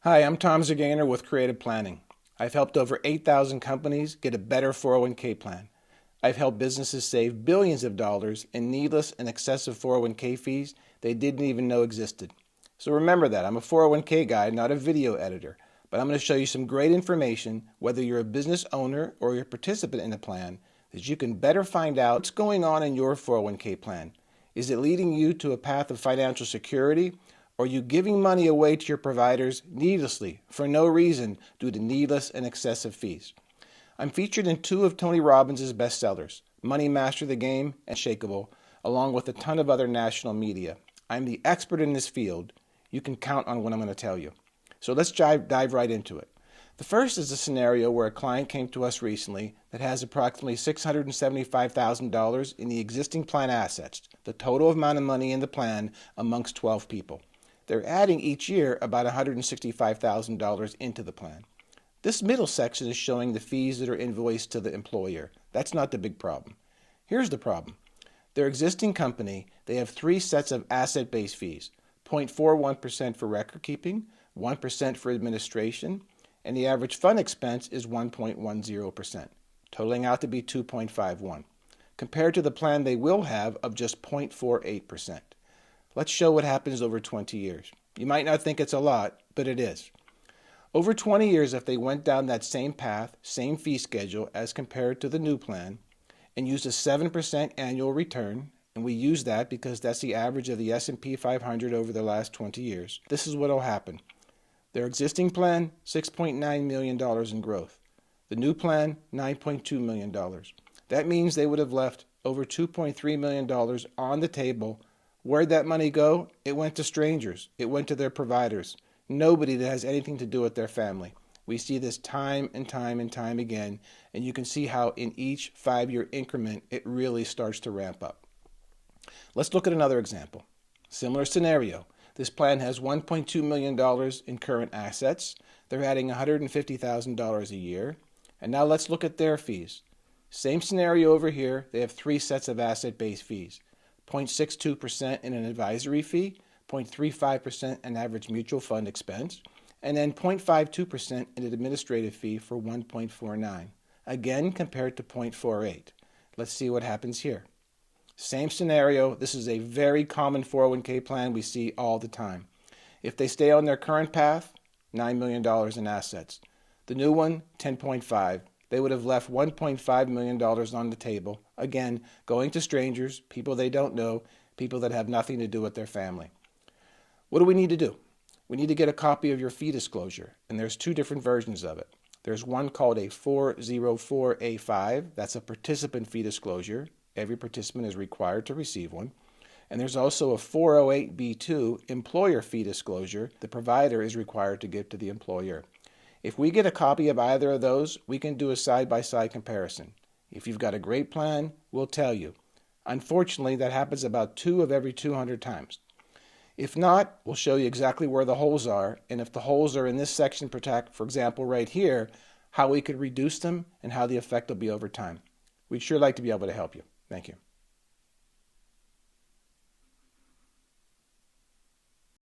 Hi, I'm Tom Zgainer with Creative Planning. I've helped over 8,000 companies get a better 401k plan. I've helped businesses save billions of dollars in needless and excessive 401k fees they didn't even know existed. So remember that. I'm a 401k guy, not a video editor. But I'm going to show you some great information, whether you're a business owner or you're a participant in a plan, that you can better find out what's going on in your 401k plan. Is it leading you to a path of financial security? Or are you giving money away to your providers needlessly for no reason due to needless and excessive fees? I'm featured in 2 of Tony Robbins' bestsellers, Money Master the Game and Unshakeable, along with a ton of other national media. I'm the expert in this field. You can count on what I'm going to tell you. So let's dive right into it. The first is a scenario where a client came to us recently that has approximately $675,000 in the existing plan assets, the total amount of money in the plan amongst 12 people. They're adding each year about $165,000 into the plan. This middle section is showing the fees that are invoiced to the employer. That's not the big problem. Here's the problem. Their existing company, they have 3 sets of asset-based fees, 0.41% for record keeping, 1% for administration, and the average fund expense is 1.10%, totaling out to be 2.51, compared to the plan they will have of just 0.48%. Let's show what happens over 20 years. You might not think it's a lot, but it is. Over 20 years, if they went down that same path, same fee schedule as compared to the new plan, and used a 7% annual return, and we use that because that's the average of the S&P 500 over the last 20 years, this is what will happen. Their existing plan, $6.9 million in growth. The new plan, $9.2 million. That means they would have left over $2.3 million on the table. Where'd that money go? It went to strangers. It went to their providers. Nobody that has anything to do with their family. We see this time and time and time again, and you can see how in each 5-year increment it really starts to ramp up. Let's look at another example. Similar scenario. This plan has $1.2 million in current assets. They're adding $150,000 a year. And now let's look at their fees. Same scenario over here. They have 3 sets of asset-based fees. 0.62% in an advisory fee, 0.35% an average mutual fund expense, and then 0.52% in an administrative fee for 1.49. Again, compared to 0.48. Let's see what happens here. Same scenario. This is a very common 401k plan we see all the time. If they stay on their current path, $9 million in assets. The new one, 10.5. They would have left $1.5 million on the table, again, going to strangers, people they don't know, people that have nothing to do with their family. What do we need to do? We need to get a copy of your fee disclosure, and there's 2 different versions of it. There's one called a 404A5, that's a participant fee disclosure. Every participant is required to receive one. And there's also a 408B2 employer fee disclosure the provider is required to give to the employer. If we get a copy of either of those, we can do a side-by-side comparison. If you've got a great plan, we'll tell you. Unfortunately, that happens about 2 of every 200 times. If not, we'll show you exactly where the holes are, and if the holes are in this section, for example, right here, how we could reduce them and how the effect will be over time. We'd sure like to be able to help you. Thank you.